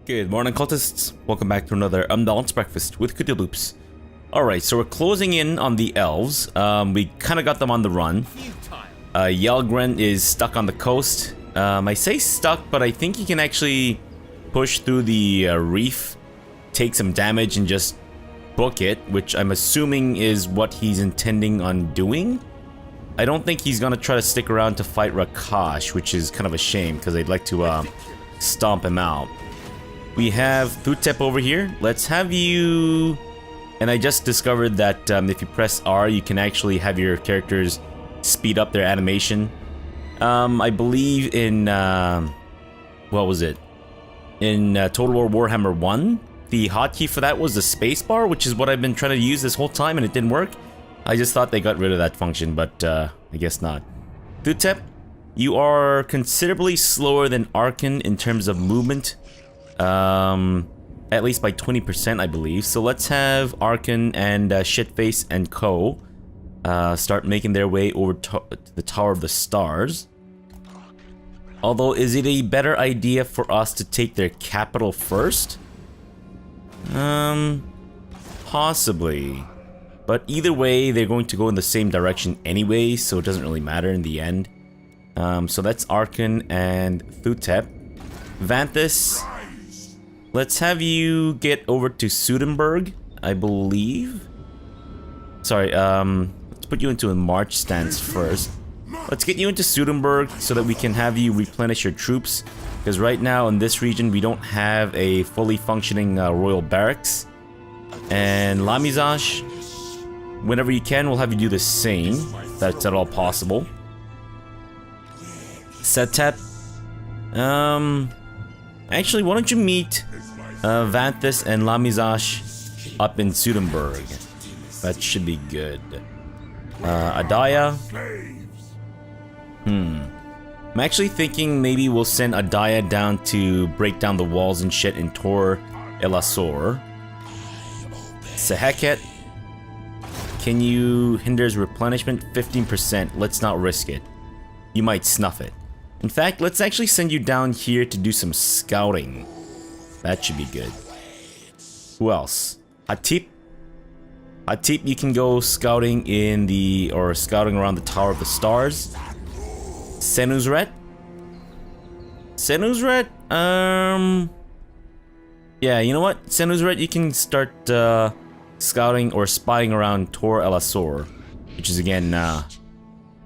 Good morning, cultists. Welcome back to another Umlaut breakfast with CthuLoops. Alright, so we're closing in on the elves. We kind of got them on the run. Yelgren is stuck on the coast. I say stuck, but I think he can actually push through the reef, take some damage, and just book it, which I'm assuming is what he's intending on doing. I don't think he's gonna try to stick around to fight Rakash, which is kind of a shame, because I'd like to stomp him out. We have Thutep over here. Let's have you... And I just discovered that if you press R, you can actually have your characters speed up their animation. I believe in... what was it? In Total War Warhammer 1, the hotkey for that was the spacebar, which is what I've been trying to use this whole time, and it didn't work. I just thought they got rid of that function, but I guess not. Thutep, you are considerably slower than Arkhan in terms of movement. At least by 20%, I believe. So let's have Arkhan and Shitface and Co. Start making their way over to the Tower of the Stars. Although, is it a better idea for us to take their capital first? Possibly. But either way, they're going to go in the same direction anyway, so it doesn't really matter in the end. So that's Arkhan and Thutep. Vanthus, let's have you get over to Sudenburg, I believe. Sorry, let's put you into a march stance first. Let's get you into Sudenburg so that we can have you replenish your troops. Because right now in this region we don't have a fully functioning royal barracks. And Lamizash, whenever you can, we'll have you do the same. That's at all possible. Setep, actually, why don't you meet Vanthus and Lamizash up in Sudenburg? That should be good. Adaya. I'm actually thinking maybe we'll send Adaya down to break down the walls and shit in Tor Elasor. Seheket, can you hinder his replenishment? 15%. Let's not risk it. You might snuff it. In fact, let's actually send you down here to do some scouting. That should be good. Who else? Hatip. Hatip, you can go scouting in the... or scouting around the Tower of the Stars. Senuzret. Senuzret, yeah, you know what? Senuzret, you can start scouting or spying around Tor Elasor. Which is again,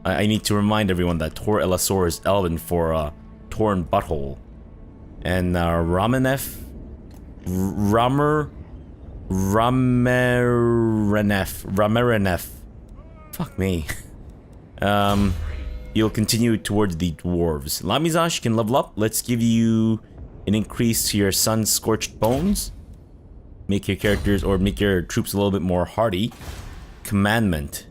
I need to remind everyone that Tor Elasor is Elven for torn butthole. And Ramenef, Ramerenef. Fuck me. You'll continue towards the dwarves. Lamizash can level up. Let's give you an increase to your Sun Scorched Bones. Make your characters or make your troops a little bit more hardy. Commandment.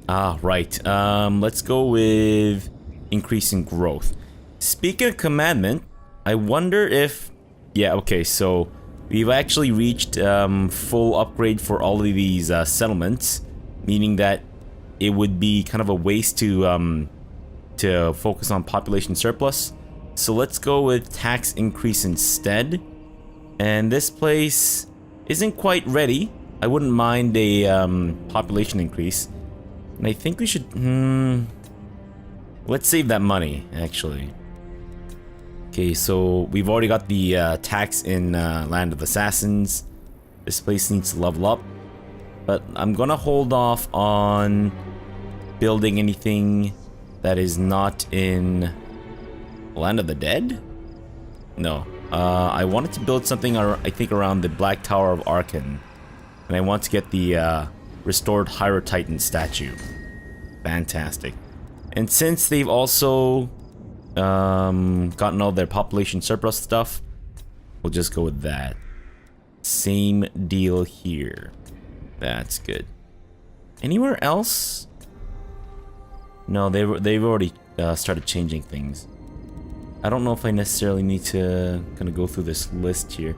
Ah, right. Let's go with increasing growth. Speaking of commandment, I wonder if... Yeah, okay, so we've actually reached full upgrade for all of these settlements, meaning that it would be kind of a waste to focus on population surplus. So let's go with tax increase instead. And this place isn't quite ready. I wouldn't mind a population increase. And I think we should... let's save that money, actually. Okay, so we've already got the tax in Land of Assassins. This place needs to level up. But I'm gonna hold off on building anything that is not in Land of the Dead? No. I wanted to build something, I think, around the Black Tower of Arkhan. And I want to get the restored Hierotitan statue. Fantastic. And since they've also gotten all their population surplus stuff, we'll just go with that. Same deal here. That's good. Anywhere else? No, they've already started changing things. I don't know if I necessarily need to kind of go through this list here.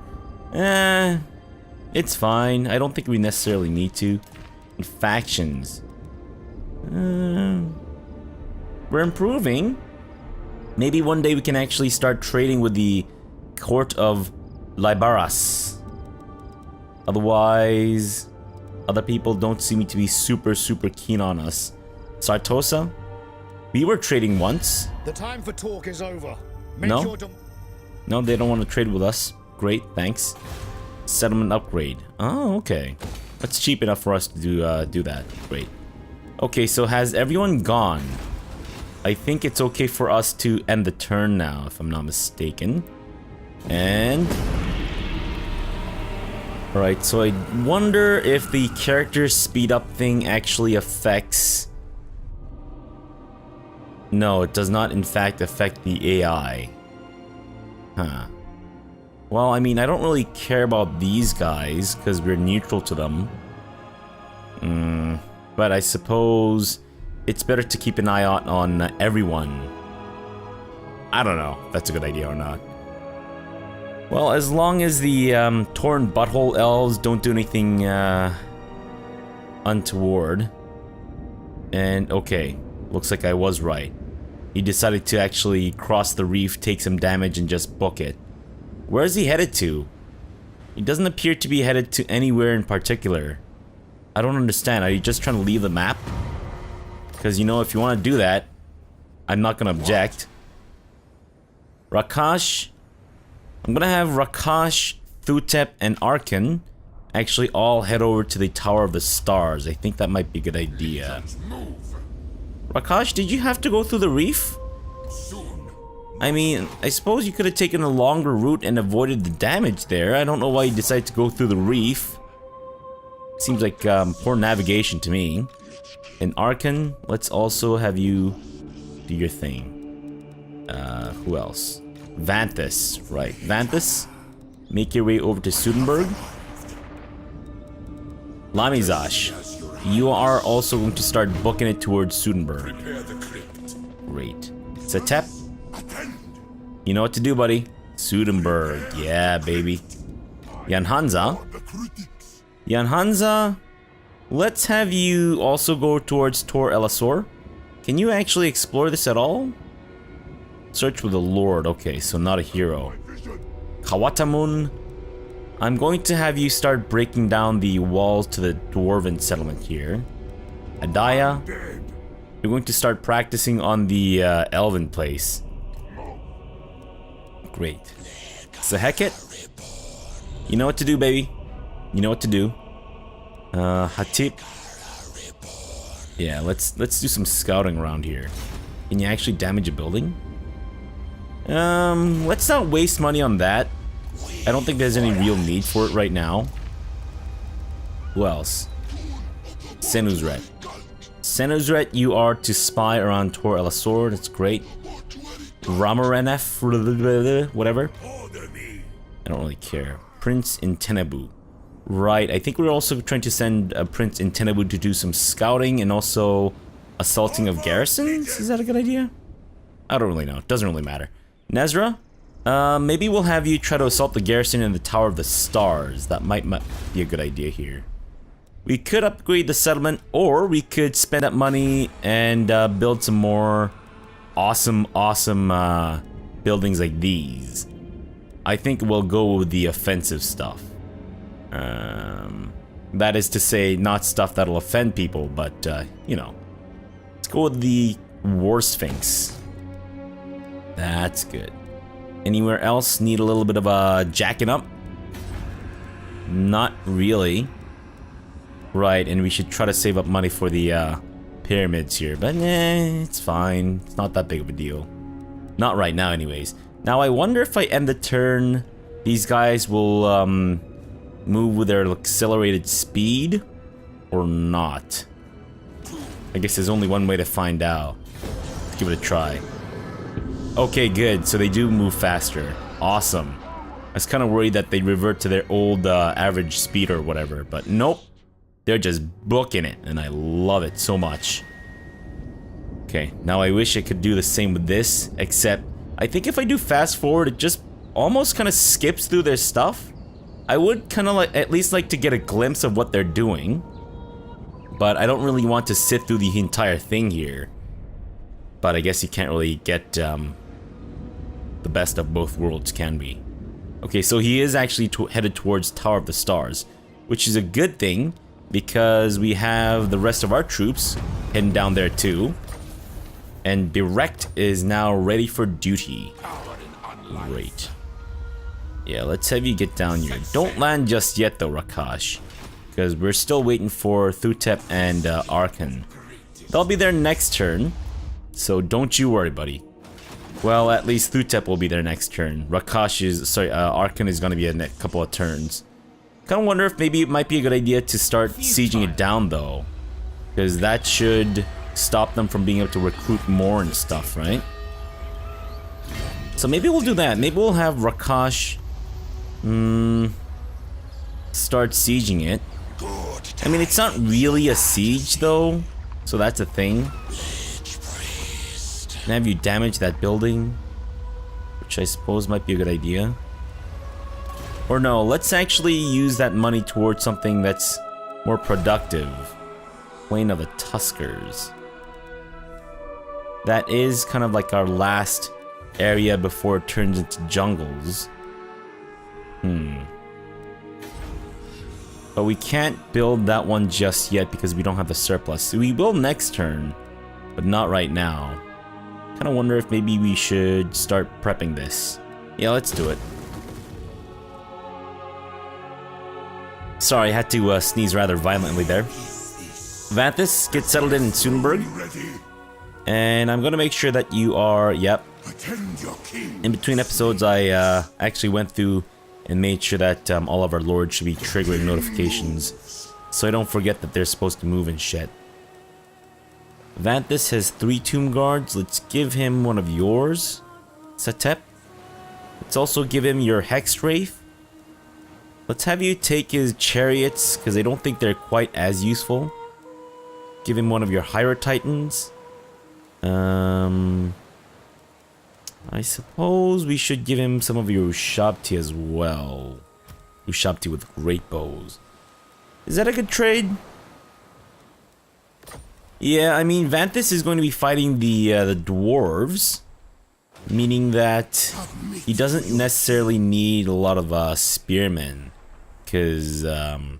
It's fine. I don't think we necessarily need to. And factions. We're improving. Maybe one day we can actually start trading with the court of Libaras. Otherwise, other people don't seem to be super keen on us. Sartosa? We were trading once. The time for talk is over. No, they don't want to trade with us. Great, thanks. Settlement upgrade. Oh, okay. That's cheap enough for us to do that. Great. Okay, so has everyone gone? I think it's okay for us to end the turn now, if I'm not mistaken. And... Alright, so I wonder if the character speed up thing actually affects... No, it does not in fact affect the AI. Huh. Well, I mean, I don't really care about these guys, because we're neutral to them. But I suppose it's better to keep an eye out on everyone. I don't know if that's a good idea or not. Well, as long as the torn butthole elves don't do anything untoward. And okay, looks like I was right. He decided to actually cross the reef, take some damage, and just book it. Where is he headed to? He doesn't appear to be headed to anywhere in particular. I don't understand. Are you just trying to leave the map? Because, you know, if you want to do that, I'm not going to object. Rakash. I'm going to have Rakash, Thutep, and Arkhan actually all head over to the Tower of the Stars. I think that might be a good idea. Rakash, did you have to go through the reef? I mean, I suppose you could have taken a longer route and avoided the damage there. I don't know why you decided to go through the reef. Seems like poor navigation to me. And Arkhan, let's also have you do your thing. Who else? Vanthus, right. Vanthus, make your way over to Sudenburg. Lamizash, you are also going to start booking it towards Sudenburg. Great. Setep, you know what to do, buddy. Sudenburg, yeah, baby. Yanhanza. Yanhanza, let's have you also go towards Tor Elasor. Can you actually explore this at all? Search with the Lord. Okay, so not a hero. Kawatamun, I'm going to have you start breaking down the walls to the dwarven settlement here. Adaya, you're going to start practicing on the elven place. Great. Saheket, you know what to do, baby. You know what to do. Hatip. Yeah, let's do some scouting around here. Can you actually damage a building? Let's not waste money on that. I don't think there's any real need for it right now. Who else? Senuzret. Senuzret, you are to spy around Tor Elasor. That's great. Ramarenef, whatever. I don't really care. Prince in Tenebu. Right, I think we're also trying to send Prince in Tenebu to do some scouting and also assaulting of garrisons? Is that a good idea? I don't really know. It doesn't really matter. Nezra, maybe we'll have you try to assault the garrison in the Tower of the Stars. That might be a good idea here. We could upgrade the settlement, or we could spend that money and build some more awesome buildings like these. I think we'll go with the offensive stuff. That is to say, not stuff that'll offend people, but, you know. Let's go with the War Sphinx. That's good. Anywhere else need a little bit of a jacking up? Not really. Right, and we should try to save up money for the pyramids here, but it's fine. It's not that big of a deal. Not right now anyways. Now I wonder if I end the turn, these guys will move with their accelerated speed or not. I guess there's only one way to find out. Let's give it a try. Okay, good. So they do move faster. Awesome. I was kind of worried that they'd revert to their old average speed or whatever, but nope. They're just booking it, and I love it so much. Okay, now I wish I could do the same with this, except I think if I do fast forward, it just almost kind of skips through their stuff. I would kind of like at least like to get a glimpse of what they're doing, but I don't really want to sit through the entire thing here. But I guess you can't really get the best of both worlds, can be. Okay, so he is actually headed towards Tower of the Stars, which is a good thing because we have the rest of our troops heading down there too. And Berect is now ready for duty. Great. Yeah, let's have you get down here. Don't land just yet though, Rakash, because we're still waiting for CthuLoops and Arkhan. They'll be there next turn, so don't you worry, buddy. Well, at least CthuLoops will be there next turn. Arkhan is going to be a couple of turns. Kind of wonder if maybe it might be a good idea to start sieging it down though, because that should stop them from being able to recruit more and stuff, right? So maybe we'll do that. Maybe we'll have Rakash start sieging it. I mean, it's not really a siege though, so that's a thing. And have you damage that building, which I suppose might be a good idea. Or no, let's actually use that money towards something that's more productive. Plain of the Tuskers. That is kind of like our last area before it turns into jungles. But we can't build that one just yet because we don't have the surplus. So we will next turn, but not right now. Kind of wonder if maybe we should start prepping this. Yeah, let's do it. Sorry, I had to sneeze rather violently there. Vanthus, get settled in Sudenburg. And I'm gonna make sure that you are, yep. In between episodes, I actually went through and made sure that all of our lords should be triggering notifications, so I don't forget that they're supposed to move and shit. Vanthus has 3 tomb guards. Let's give him one of yours, Satep. Let's also give him your Hex Wraith. Let's have you take his chariots, because I don't think they're quite as useful. Give him one of your Hyrule Titans. I suppose we should give him some of your Ushabti as well. Ushabti with great bows. Is that a good trade? Yeah, I mean, Vanthus is going to be fighting the dwarves, meaning that he doesn't necessarily need a lot of spearmen, because the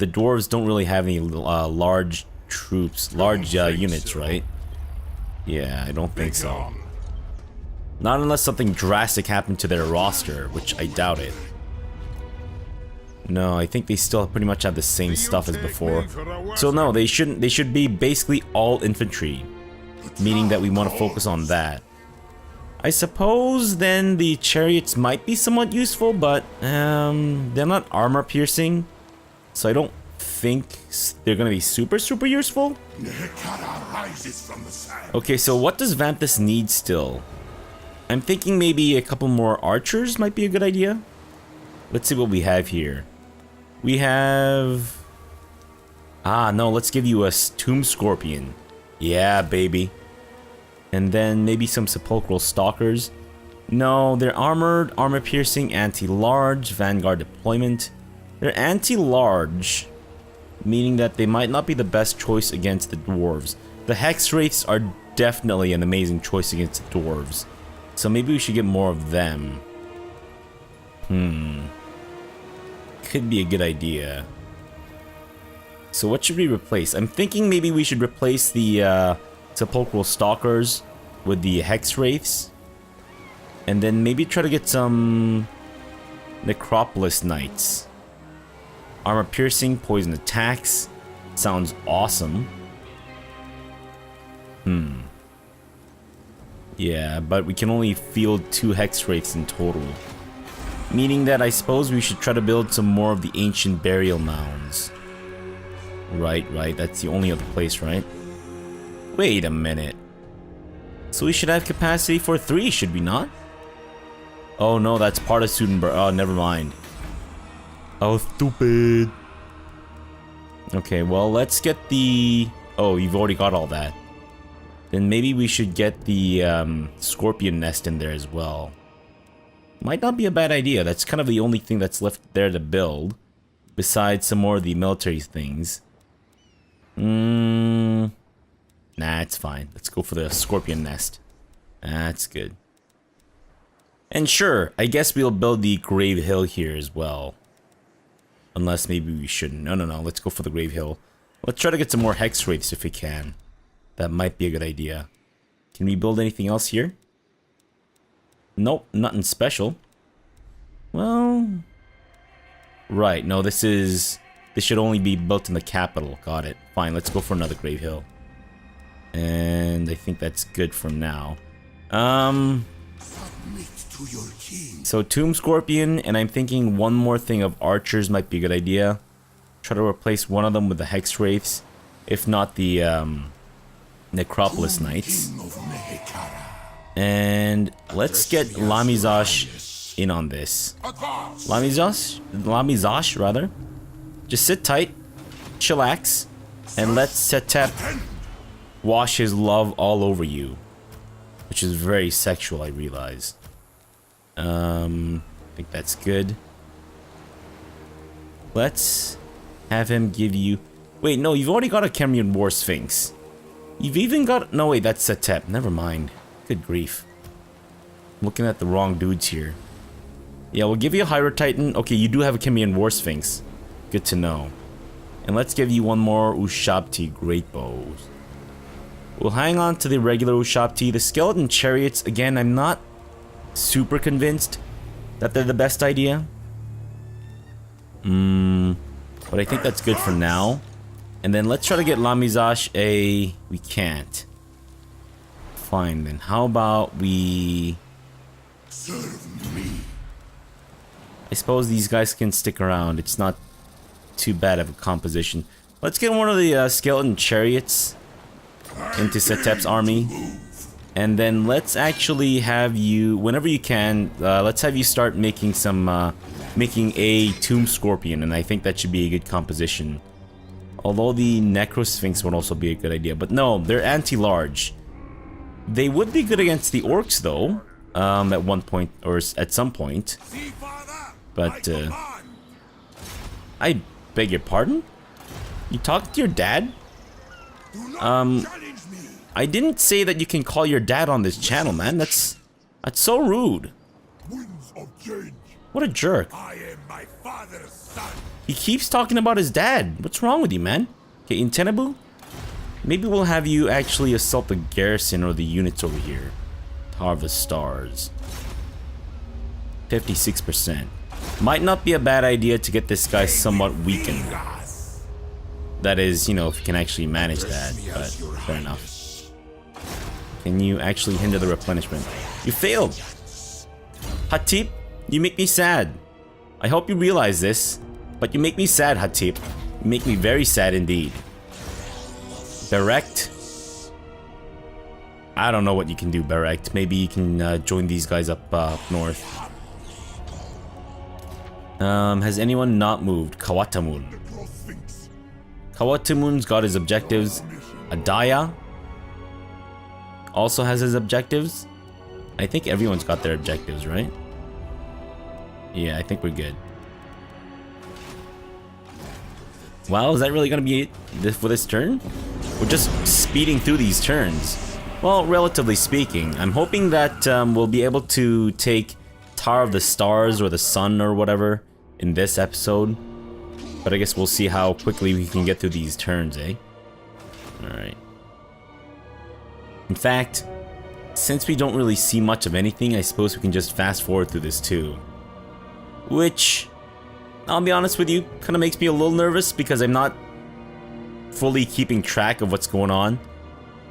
dwarves don't really have any large troops, large units, right? Yeah, I don't think so. Not unless something drastic happened to their roster, which I doubt it. No, I think they still pretty much have the same stuff as before. So no, they shouldn't. They should be basically all infantry, meaning that we want to focus on that. I suppose then the chariots might be somewhat useful, but they're not armor piercing, so I don't think they're gonna be super useful. Okay, so what does Vanthus need still? I'm thinking maybe a couple more archers might be a good idea. Let's see what we have here. We have... no, let's give you a Tomb Scorpion. Yeah, baby. And then maybe some Sepulchral Stalkers. No, they're armored, armor-piercing, anti-large, Vanguard deployment. They're anti-large, meaning that they might not be the best choice against the dwarves. The Hex Wraiths are definitely an amazing choice against the dwarves. So maybe we should get more of them. Could be a good idea. So what should we replace? I'm thinking maybe we should replace the Sepulchral Stalkers with the Hex Wraiths. And then maybe try to get some Necropolis Knights. Armor piercing, poison attacks. Sounds awesome. Yeah, but we can only field 2 Hex Wraiths in total. Meaning that I suppose we should try to build some more of the ancient burial mounds. Right, that's the only other place, right? Wait a minute. So we should have capacity for 3, should we not? Oh no, that's part of Sudenburg. Oh, never mind. Oh, stupid. Okay, well, let's get the... Oh, you've already got all that. Then maybe we should get the Scorpion Nest in there as well. Might not be a bad idea. That's kind of the only thing that's left there to build, besides some more of the military things. Nah, it's fine. Let's go for the Scorpion Nest. That's good. And sure, I guess we'll build the Grave Hill here as well. Unless maybe we shouldn't. No, let's go for the Grave Hill. Let's try to get some more Hex Wraiths if we can. That might be a good idea. Can we build anything else here? Nope, nothing special. Well... Right, no, this should only be built in the capital. Got it. Fine, let's go for another Grave Hill. And I think that's good for now. So Tomb Scorpion, and I'm thinking one more thing of archers might be a good idea. Try to replace one of them with the Hex Wraiths. If not the Necropolis Knights. And let's get Lamizash in on this. Lamizash, rather. Just sit tight, chillax, and let Setep wash his love all over you. Which is very sexual, I realize. I think that's good. Let's have him give you... Wait, no, you've already got a Kemrian War Sphinx. You've even got... No, wait, that's Setep. Never mind. Good grief. I'm looking at the wrong dudes here. Yeah, we'll give you a Hyrule Titan. Okay, you do have a Kemrian War Sphinx. Good to know. And let's give you one more Ushabti Great Bows. We'll hang on to the regular Ushabti. The Skeleton Chariots, again, I'm not super convinced that they're the best idea. But I think that's good for now. And then let's try to get Lamizash a... We can't. Fine, then. How about we... Serve me. I suppose these guys can stick around. It's not too bad of a composition. Let's get one of the Skeleton Chariots into Setep's army. And then let's actually have you, whenever you can, let's have you start making some, making a Tomb Scorpion, and I think that should be a good composition. Although the Necro Sphinx would also be a good idea, but no, they're anti-large. They would be good against the orcs, though, at one point, or at some point. But, I beg your pardon? You talked to your dad? I didn't say that you can call your dad on this channel, man. That's so rude. What a jerk. I am my father's son. He keeps talking about his dad. What's wrong with you, man? Okay, in Tenebu, maybe we'll have you actually assault the garrison or the units over here. Tower of the Stars. 56%. Might not be a bad idea to get this guy somewhat weakened. That is, you know, if you can actually manage that, but fair enough. Can you actually hinder the replenishment? You failed! Hatip, you make me sad. I hope you realize this, but you make me sad, Hatip. You make me very sad indeed. Berekt? I don't know what you can do, Berekt. Maybe you can join these guys up north. Has anyone not moved? Kawatamun. Kawatamun's got his objectives. Adaya also has his objectives. I think everyone's got their objectives, right? Yeah, I think we're good. Wow, is that really gonna be it for this turn? We're just speeding through these turns. Well, relatively speaking. I'm hoping that we'll be able to take Tower of the Stars or the Sun or whatever in this episode. But I guess we'll see how quickly we can get through these turns, eh? Alright. In fact, since we don't really see much of anything, I suppose we can just fast forward through this too. Which, I'll be honest with you, kind of makes me a little nervous because I'm not fully keeping track of what's going on.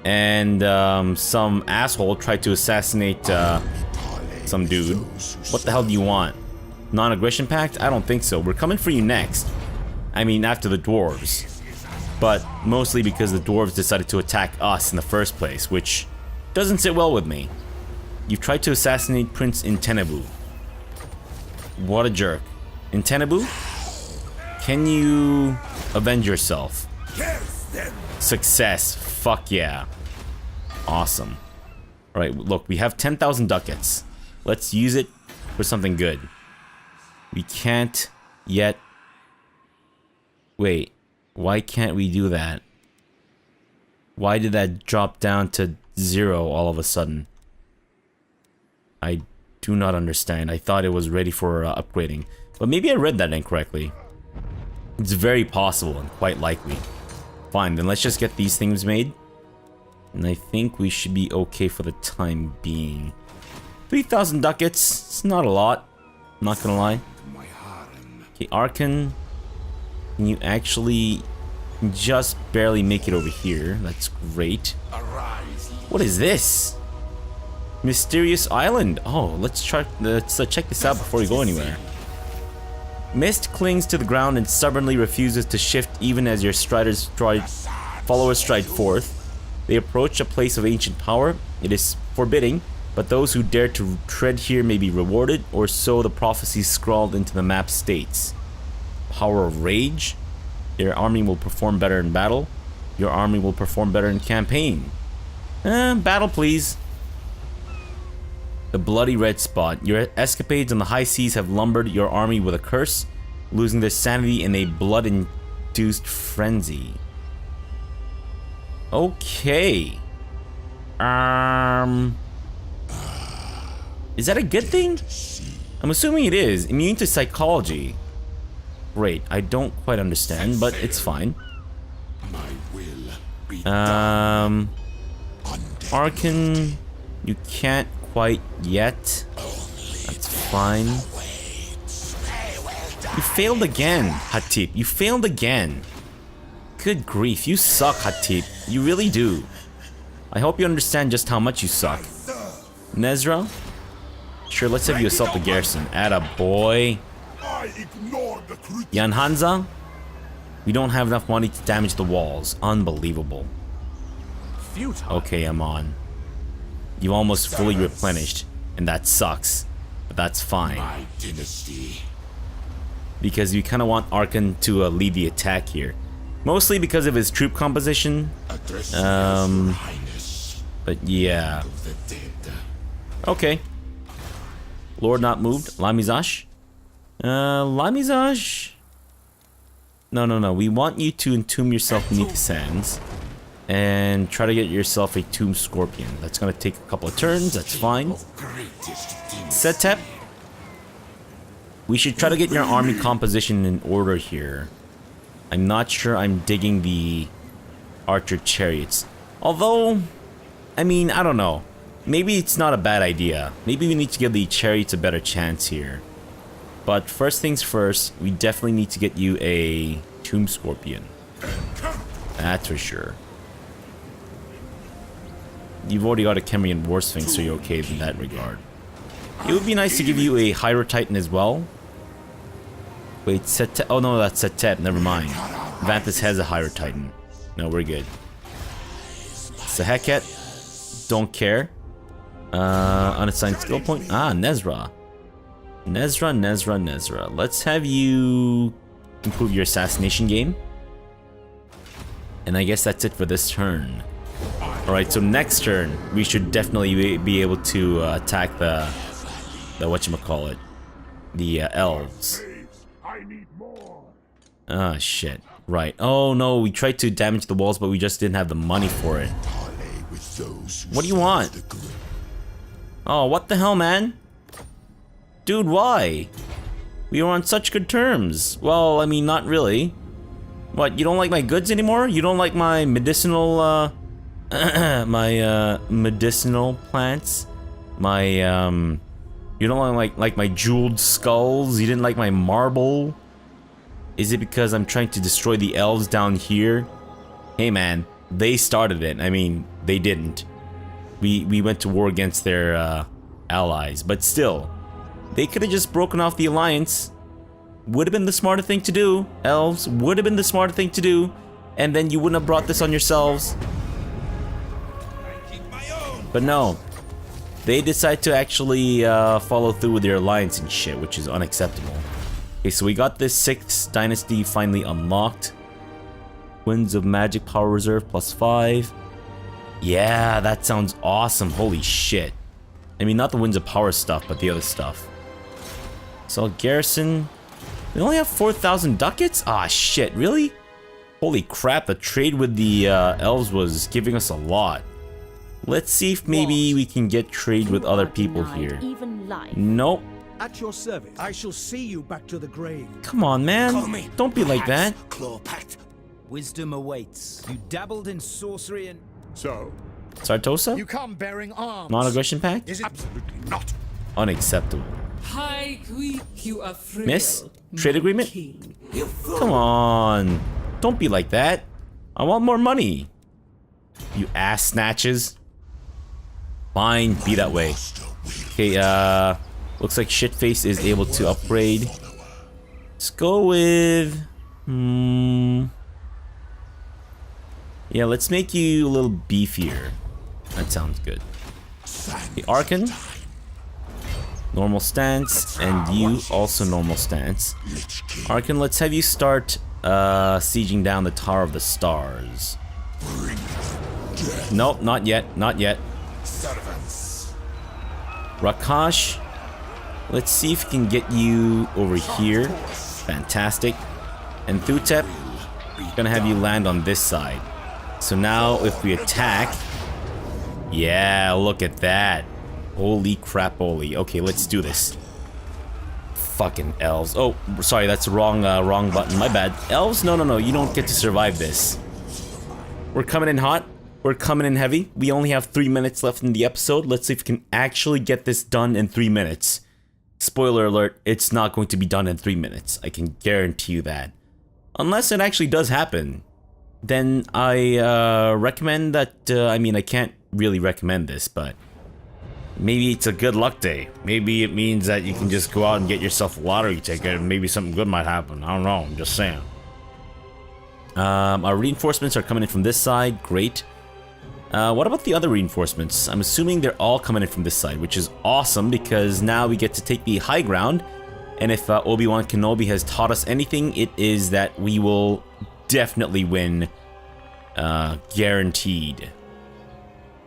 And some asshole tried to assassinate some dude. What the hell do you want? Non-aggression pact? I don't think so. We're coming for you next. I mean, after the dwarves. But mostly because the dwarves decided to attack us in the first place, which doesn't sit well with me. You've tried to assassinate Prince Intenebu. What a jerk. Intenebu? Can you avenge yourself? Success. Fuck yeah. Awesome. Alright, look, we have 10,000 ducats. Let's use it for something good. We can't yet... Wait, why can't we do that? Why did that drop down to 0 all of a sudden? I do not understand. I thought it was ready for upgrading. But maybe I read that incorrectly. It's very possible and quite likely. Fine, then let's just get these things made. And I think we should be okay for the time being. 3,000 ducats. It's not a lot. I'm not gonna lie. Okay, Arkhan. Can you actually just barely make it over here? That's great. What is this? Mysterious island. Oh, let's check this out before we go anywhere. Mist clings to the ground and stubbornly refuses to shift even as your followers stride forth. They approach a place of ancient power. It is forbidding, but those who dare to tread here may be rewarded, or so the prophecy scrawled into the map states. Power of rage. Your army will perform better in battle. Your army will perform better in campaign. Battle, please. The bloody red spot. Your escapades on the high seas have lumbered your army with a curse, losing their sanity in a blood-induced frenzy. Okay. Is that a good thing? I'm assuming it is. Immune to psychology. Great. I don't quite understand, but it's fine. Arkhan, you can't quite yet. That's fine. You failed again, Hatip. You failed again. Good grief, you suck, Hatip. You really do. I hope you understand just how much you suck. Nezra? Sure, let's have you assault the garrison. Atta boy. Jan Hansa? We don't have enough money to damage the walls. Unbelievable. Okay, I'm on. You almost fully replenished, and that sucks. But that's fine. Because you kind of want Arkhan to lead the attack here. Mostly because of his troop composition. But yeah. Okay. Lord not moved. Lamizash? Lamizash? No. We want you to entomb yourself beneath the sands. And try to get yourself a tomb scorpion. That's gonna take a couple of turns. That's fine. Setep. We should try to get your army composition in order here. I'm not sure I'm digging the archer chariots. Although, I mean, I don't know. Maybe it's not a bad idea. Maybe we need to give the chariots a better chance here. But first things first, we definitely need to get you a tomb scorpion. That's for sure. You've already got a Kemrian War Sphinx, so you're okay in that regard. It would be nice to give you a Hydro Titan as well. Wait, Setep. Oh no, that's Setep. Never mind. Vanthus has a Hydro Titan. No, we're good. Saheket. Don't care. Unassigned skill point. Ah, Nezra. Nezra. Let's have you improve your assassination game. And I guess that's it for this turn. Alright, so next turn, we should definitely be able to attack the whatchamacallit, the elves. Ah, shit. Right. Oh no, we tried to damage the walls, but we just didn't have the money for it. What do you want? Oh, what the hell, man? Dude, why? We were on such good terms. Well, I mean, not really. What, you don't like my goods anymore? You don't like my medicinal, medicinal plants? My, you don't like my jeweled skulls? You didn't like my marble? Is it because I'm trying to destroy the elves down here? Hey man, they started it. I mean, they didn't. We went to war against their, allies. But still, they could have just broken off the alliance. Would have been the smarter thing to do. Elves, would have been the smarter thing to do. And then you wouldn't have brought this on yourselves. But no. They decide to actually follow through with their alliance and shit, which is unacceptable. Okay, so we got this 6th dynasty finally unlocked. Winds of Magic Power Reserve +5. Yeah, that sounds awesome. Holy shit. I mean, not the Winds of Power stuff, but the other stuff. So, Garrison. We only have 4,000 ducats? Ah, shit, really? Holy crap, the trade with the elves was giving us a lot. Let's see if maybe we can get trade with other people here. Nope. At your service. I shall see you back to the grave. Come on, man. Don't be like that. Claw pact. Wisdom awaits. You dabbled in sorcery and... So? Sartosa? You come bearing arms. Non-aggression pact? Is it? Absolutely not. Unacceptable. High Queen, you are frail. Miss? Trade agreement? King. Come on. Don't be like that. I want more money. You ass snatches. Fine, be that way. Okay, looks like Shitface is able to upgrade. Let's go with... Yeah, let's make you a little beefier. That sounds good. The Arkhan. Normal stance, and you also normal stance. Arkhan, let's have you start sieging down the Tower of the Stars. Nope, not yet, not yet. Rakash, let's see if we can get you over here. Fantastic. And Thutep, gonna have you land on this side. So now if we attack, yeah, look at that. Holy crap, holy. Okay, let's do this. Fucking elves. Oh, sorry, that's the wrong button. My bad. Elves? No, you don't get to survive this. We're coming in hot. We're coming in heavy. We only have 3 minutes left in the episode. Let's see if we can actually get this done in 3 minutes. Spoiler alert, it's not going to be done in 3 minutes. I can guarantee you that. Unless it actually does happen. Then I recommend that, I mean, I can't really recommend this, but maybe it's a good luck day. Maybe it means that you can just go out and get yourself a lottery ticket and maybe something good might happen. I don't know, I'm just saying. Our reinforcements are coming in from this side, great. What about the other reinforcements? I'm assuming they're all coming in from this side, which is awesome because now we get to take the high ground. And if Obi-Wan Kenobi has taught us anything, it is that we will definitely win. Guaranteed.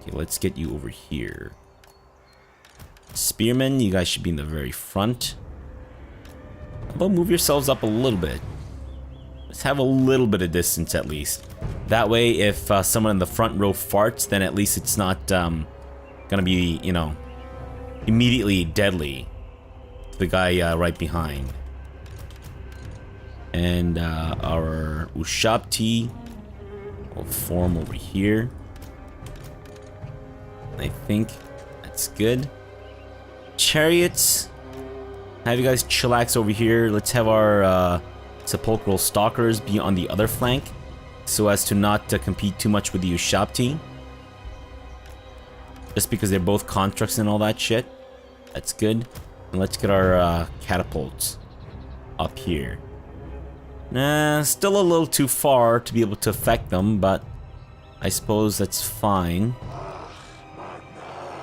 Okay, let's get you over here. Spearmen, you guys should be in the very front. How about move yourselves up a little bit? Let's have a little bit of distance at least. That way, if someone in the front row farts, then at least it's not gonna be, you know, immediately deadly to the guy right behind. And our Ushabti will form over here. I think that's good. Chariots, have you guys chillax over here. Let's have our sepulchral stalkers be on the other flank so as to not compete too much with the Ushabti. Just because they're both constructs and all that shit. That's good. And let's get our catapults up here. Nah, still a little too far to be able to affect them, but I suppose that's fine.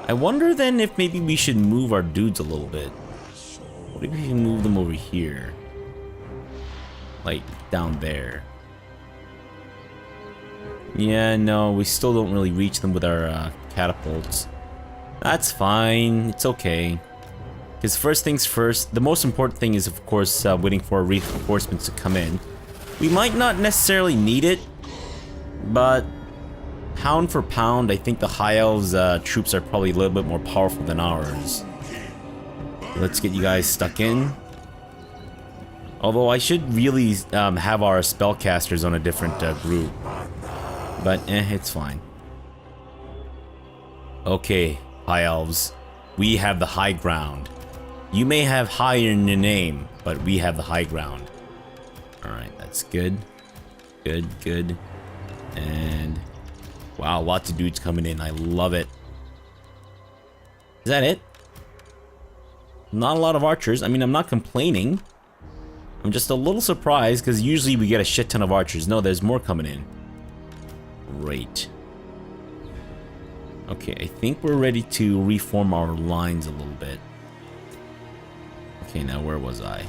I wonder then if maybe we should move our dudes a little bit. What if we can move them over here? Like, down there. Yeah, no, we still don't really reach them with our catapults. That's fine, it's okay. Because first things first, the most important thing is, of course, waiting for reinforcements to come in. We might not necessarily need it, but pound for pound, I think the High Elves' troops are probably a little bit more powerful than ours. Let's get you guys stuck in. Although I should really have our spellcasters on a different group. But it's fine. Okay, High Elves. We have the high ground. You may have higher in your name, but we have the high ground. Alright, that's good. Good, good. And wow, lots of dudes coming in. I love it. Is that it? Not a lot of archers. I mean, I'm not complaining. I'm just a little surprised because usually we get a shit ton of archers. No, there's more coming in. Great. Okay, I think we're ready to reform our lines a little bit. Okay, now where was I?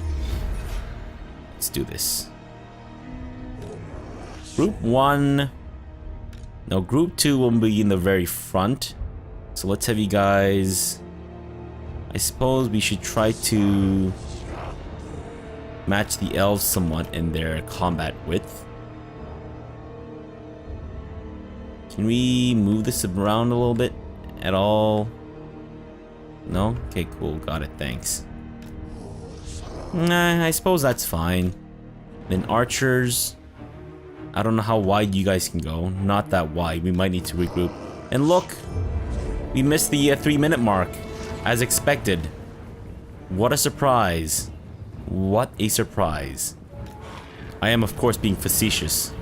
Let's do this. Group 1. No, Group 2 will be in the very front. So let's have you guys... I suppose we should try to match the elves somewhat in their combat width. Can we move this around a little bit at all? No? Okay, cool. Got it. Thanks. Nah, I suppose that's fine. Then archers. I don't know how wide you guys can go. Not that wide. We might need to regroup. And look! We missed the 3-minute mark. As expected. What a surprise. What a surprise. I am, of course, being facetious.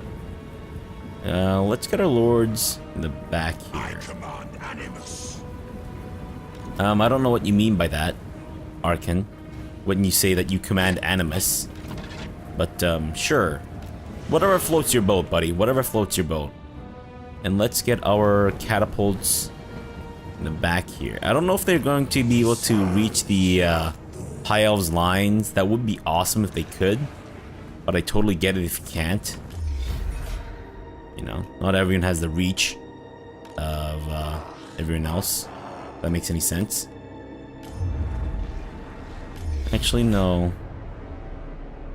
Let's get our lords in the back here. I don't know what you mean by that, Arkhan, when you say that you command animus. But, sure. Whatever floats your boat, buddy. Whatever floats your boat. And let's get our catapults in the back here. I don't know if they're going to be able to reach the High Elves lines. That would be awesome if they could. But I totally get it if you can't. You know, not everyone has the reach of everyone else. If that makes any sense. Actually, no.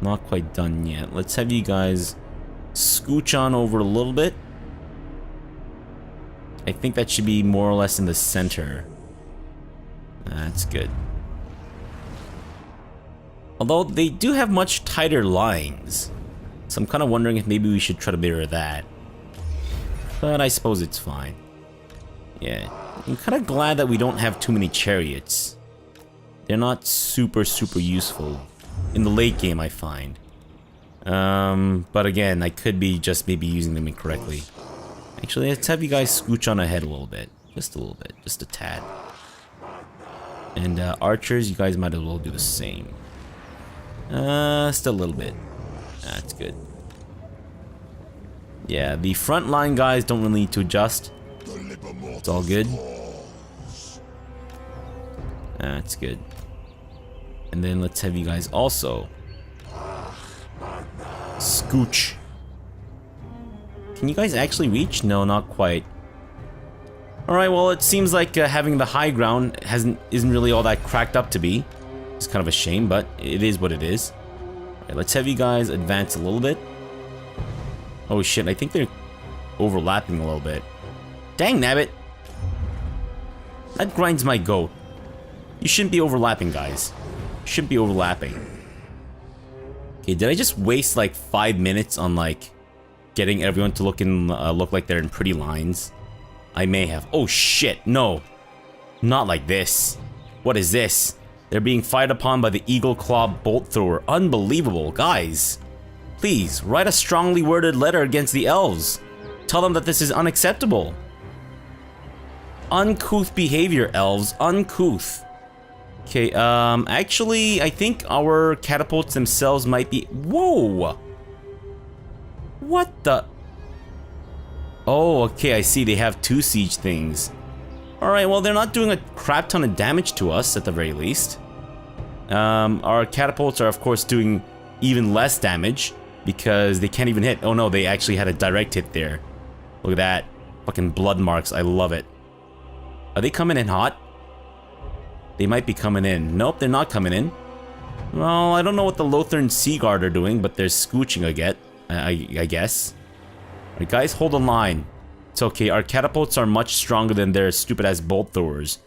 Not quite done yet. Let's have you guys scooch on over a little bit. I think that should be more or less in the center. That's good. Although they do have much tighter lines. So I'm kind of wondering if maybe we should try to mirror that. But I suppose it's fine. Yeah. I'm kind of glad that we don't have too many chariots. They're not super useful. In the late game, I find. But again, I could be just maybe using them incorrectly. Actually, let's have you guys scooch on ahead a little bit. Just a little bit. Just a tad. And archers, you guys might as well do the same. Still a little bit. That's good. Yeah, the front line guys don't really need to adjust. It's all good. That's good. And then let's have you guys also scooch. Can you guys actually reach? No, not quite. Alright, well, it seems like having the high ground isn't really all that cracked up to be. It's kind of a shame, but it is what it is. Alright, let's have you guys advance a little bit. Oh shit, I think they're overlapping a little bit. Dang nabbit! That grinds my goat. You shouldn't be overlapping, guys. You shouldn't be overlapping. Okay, did I just waste like 5 minutes on like getting everyone to look like they're in pretty lines? I may have. Oh shit, no. Not like this. What is this? They're being fired upon by the Eagle Claw Bolt Thrower. Unbelievable, guys. Please, write a strongly worded letter against the elves. Tell them that this is unacceptable. Uncouth behavior, elves. Uncouth. Okay, actually, I think our catapults themselves might be... Whoa! What the... Oh, okay, I see. They have 2 siege things. Alright, well, they're not doing a crap ton of damage to us, at the very least. Our catapults are, of course, doing even less damage, because they can't even hit. Oh no, they actually had a direct hit there. Look at that. Fucking blood marks. I love it. Are they coming in hot? They might be coming in. Nope, they're not coming in. Well, I don't know what the Lothern Sea Guard are doing, but they're scooching I guess. Alright, guys, hold the line. It's okay. Our catapults are much stronger than their stupid-ass bolt throwers.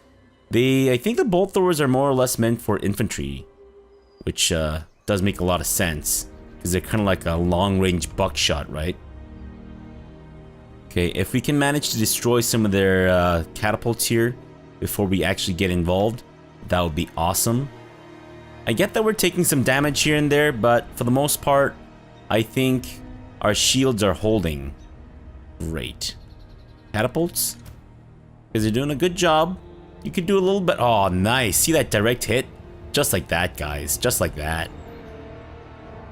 I think the bolt throwers are more or less meant for infantry, which does make a lot of sense, because they're kind of like a long-range buckshot, right? Okay, if we can manage to destroy some of their catapults here before we actually get involved, that would be awesome. I get that we're taking some damage here and there, but for the most part, I think our shields are holding. Great. Catapults? Because they're doing a good job. You could do a little bit. Oh, nice. See that direct hit? Just like that, guys. Just like that.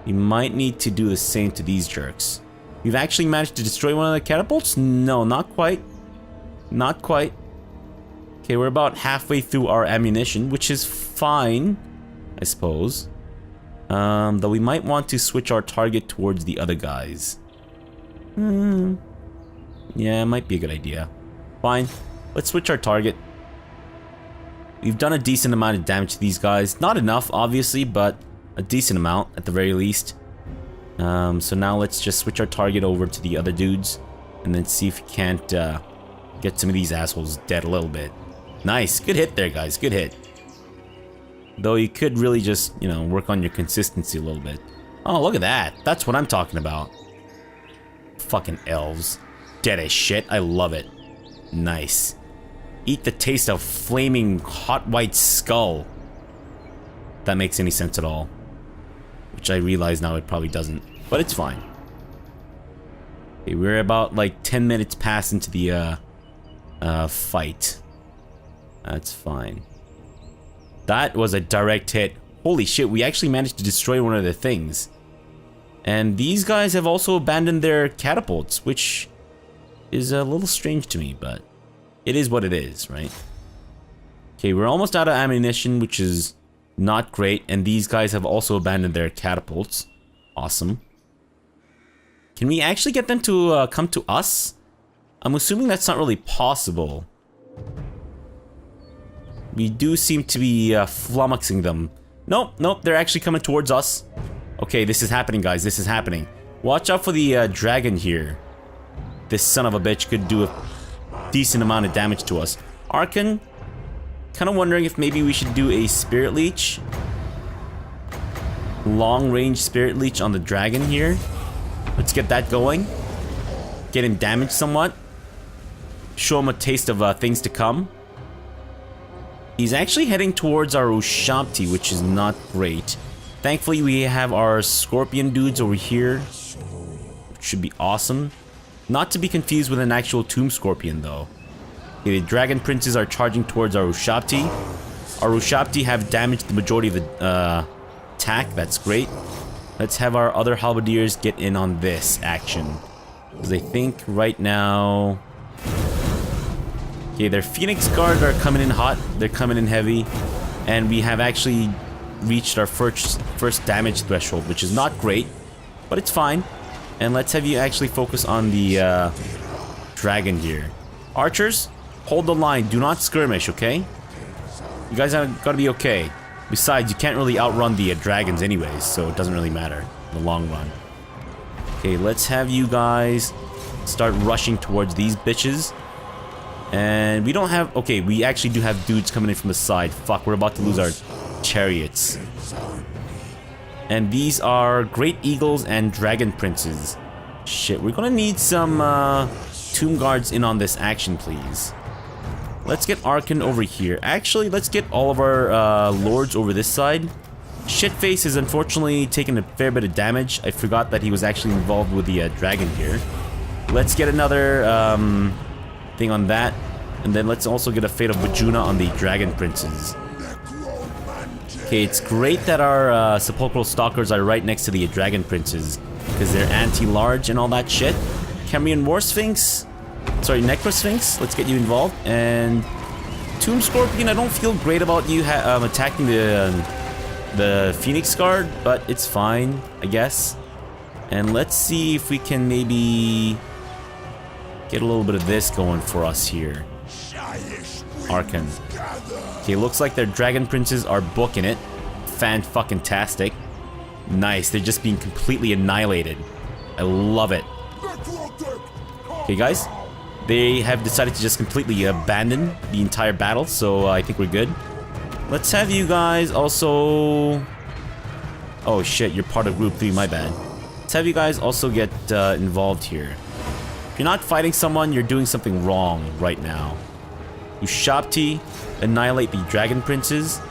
We might need to do the same to these jerks. We've actually managed to destroy one of the catapults? No, not quite. Not quite. Okay, we're about halfway through our ammunition, which is fine, I suppose. Though we might want to switch our target towards the other guys. Yeah, it might be a good idea. Fine. Let's switch our target. We've done a decent amount of damage to these guys. Not enough, obviously, but a decent amount, at the very least. So now let's just switch our target over to the other dudes. And then see if you can't get some of these assholes dead a little bit. Nice. Good hit there, guys. Good hit. Though you could really just, you know, work on your consistency a little bit. Oh, look at that. That's what I'm talking about. Fucking elves. Dead as shit. I love it. Nice. Eat the taste of flaming hot white skull. If that makes any sense at all. Which I realize now it probably doesn't. But it's fine. Okay, we're about like 10 minutes past into the fight. That's fine. That was a direct hit. Holy shit, we actually managed to destroy one of the things. And these guys have also abandoned their catapults, which is a little strange to me, but it is what it is, right? Okay, we're almost out of ammunition, which is not great, and these guys have also abandoned their catapults. Awesome. Can we actually get them to come to us? I'm assuming that's not really possible. We do seem to be flummoxing them. Nope, nope, they're actually coming towards us. Okay, this is happening, guys. This is happening. Watch out for the dragon here. This son of a bitch could do a decent amount of damage to us. Arkhan, kind of wondering if maybe we should do a spirit leech. Long range spirit leech on the dragon here. Let's get that going. Get him damaged somewhat. Show him a taste of things to come. He's actually heading towards our Ushabti, which is not great. Thankfully, we have our scorpion dudes over here, which should be awesome. Not to be confused with an actual tomb scorpion, though. Okay, the dragon princes are charging towards our Ushabti. Our Ushabti have damaged the majority of the attack. That's great. Let's have our other halberdiers get in on this action. Because I think right now... Okay, their Phoenix Guard are coming in hot. They're coming in heavy. And we have actually reached our first damage threshold, which is not great. But it's fine. And let's have you actually focus on the dragon here. Archers, hold the line. Do not skirmish, okay? You guys have got to be okay. Besides, you can't really outrun the dragons anyways, so it doesn't really matter in the long run. Okay, let's have you guys start rushing towards these bitches. And we don't have... Okay, we actually do have dudes coming in from the side. Fuck, we're about to lose our chariots. And these are Great Eagles and Dragon Princes. Shit, we're gonna need some Tomb Guards in on this action, please. Let's get Arkhan over here. Actually, let's get all of our lords over this side. Shitface is unfortunately taking a fair bit of damage. I forgot that he was actually involved with the dragon here. Let's get another thing on that. And then let's also get a Fate of Bajuna on the Dragon Princes. Okay, it's great that our Sepulchral Stalkers are right next to the Dragon Princes, because they're anti-large and all that shit. Cambrian War Sphinx? Sorry, Necrosphinx, let's get you involved. And Tomb Scorpion, I don't feel great about you attacking the Phoenix Guard, but it's fine, I guess. And let's see if we can maybe get a little bit of this going for us here. Arkhan. Okay, looks like their Dragon Princes are booking it. Fan-fucking-tastic. Nice, they're just being completely annihilated. I love it. Okay, guys. They have decided to just completely abandon the entire battle, so I think we're good. Let's have you guys also... Oh shit, you're part of Group 3, my bad. Let's have you guys also get involved here. If you're not fighting someone, you're doing something wrong right now. Ushabti, annihilate the Dragon Princes.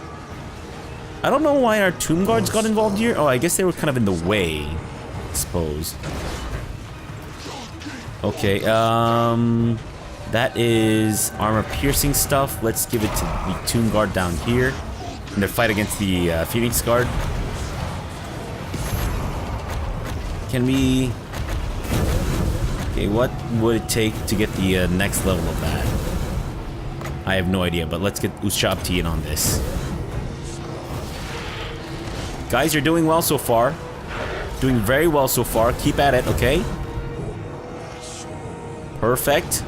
I don't know why our Tomb Guards got involved here. Oh, I guess they were kind of in the way, I suppose. Okay, that is armor-piercing stuff. Let's give it to the Tomb Guard down here in their fight against the Phoenix Guard. Can we... Okay, what would it take to get the next level of that? I have no idea, but let's get Ushabti in on this. Guys, you're doing well so far. Doing very well so far. Keep at it, okay? Perfect.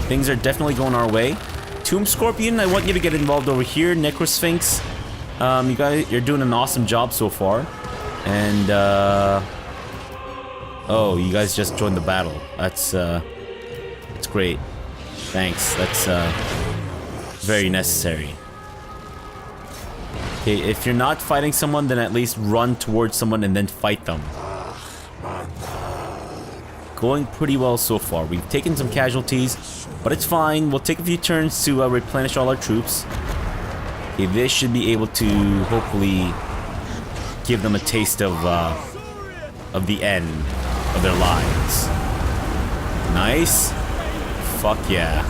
Things are definitely going our way. Tomb Scorpion, I want you to get involved over here. Necrosphinx, you guys, you're doing an awesome job so far. And Oh, you guys just joined the battle. That's great. Thanks. That's very necessary. Okay, if you're not fighting someone, then at least run towards someone and then fight them. Going pretty well so far. We've taken some casualties, but it's fine. We'll take a few turns to replenish all our troops. Okay, this should be able to hopefully give them a taste of the end of their lives. Nice. Fuck yeah.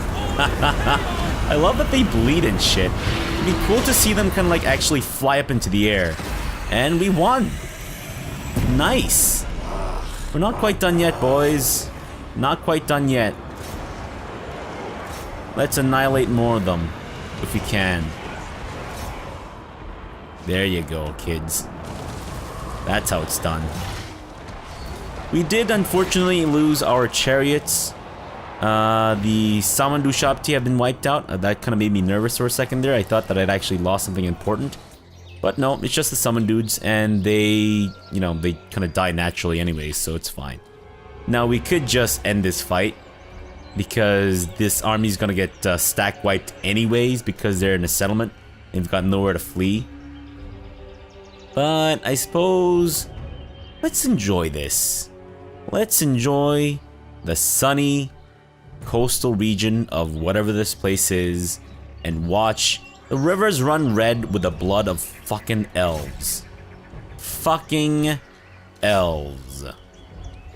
I love that they bleed and shit. It'd be cool to see them kind of like actually fly up into the air. And we won. Nice. We're not quite done yet, boys. Not quite done yet. Let's annihilate more of them if we can. There you go, kids. That's how it's done. We did unfortunately lose our chariots. The Samandu Shapti have been wiped out. That kind of made me nervous for a second there. I thought that I'd actually lost something important. But no, it's just the summon dudes, and they, you know, they kind of die naturally anyways, so it's fine. Now, we could just end this fight, because this army's gonna get stack wiped anyways, because they're in a settlement, and they've got nowhere to flee. But I suppose, let's enjoy this. Let's enjoy the sunny coastal region of whatever this place is, and watch the rivers run red with the blood of fucking elves. Fucking elves.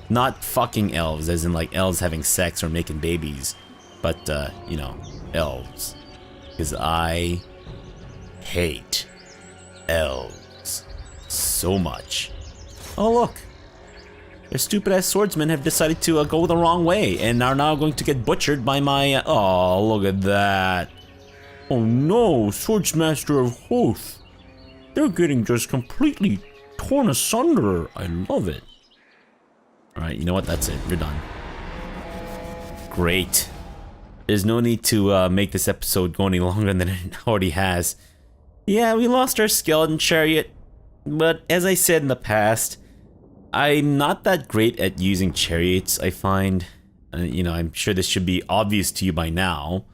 Not fucking elves, as in like elves having sex or making babies, but you know, elves. Because I hate elves so much. Oh look, their stupid ass swordsmen have decided to go the wrong way and are now going to get butchered by my oh, look at that. Oh no, Swordsmaster of Hoth. They're getting just completely torn asunder. I love it. Alright, you know what? That's it. You're done. Great. There's no need to make this episode go any longer than it already has. Yeah, we lost our skeleton chariot, but as I said in the past, I'm not that great at using chariots, I find. You know, I'm sure this should be obvious to you by now.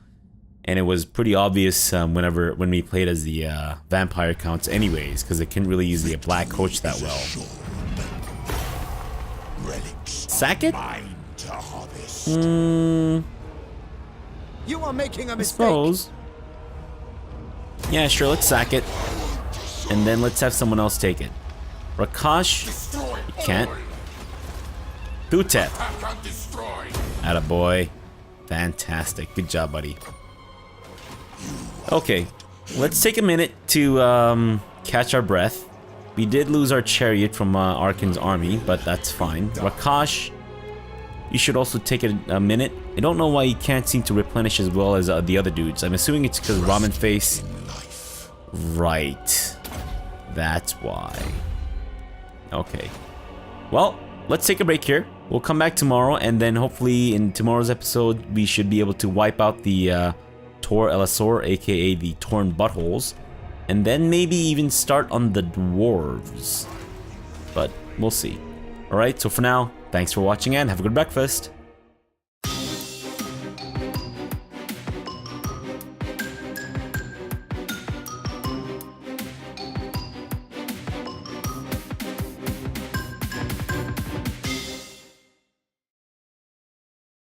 And it was pretty obvious when we played as the vampire counts anyways, because they couldn't really use the black coach that well. Sack it? You are making a mistake. I suppose. Yeah, sure, let's sack it. And then let's have someone else take it. Rakash, you can't. Thutep. Attaboy. Fantastic. Good job, buddy. Okay, let's take a minute to catch our breath. We did lose our chariot from Arkhan's army, but that's fine. Rakash, you should also take a minute. I don't know why he can't seem to replenish as well as the other dudes. I'm assuming it's because Ramen Face. Right. That's why. Okay. Well, let's take a break here. We'll come back tomorrow, and then hopefully in tomorrow's episode, we should be able to wipe out the Tor Elasor, aka the Torn Buttholes, and then maybe even start on the dwarves. But we'll see. Alright, so for now, thanks for watching and have a good breakfast.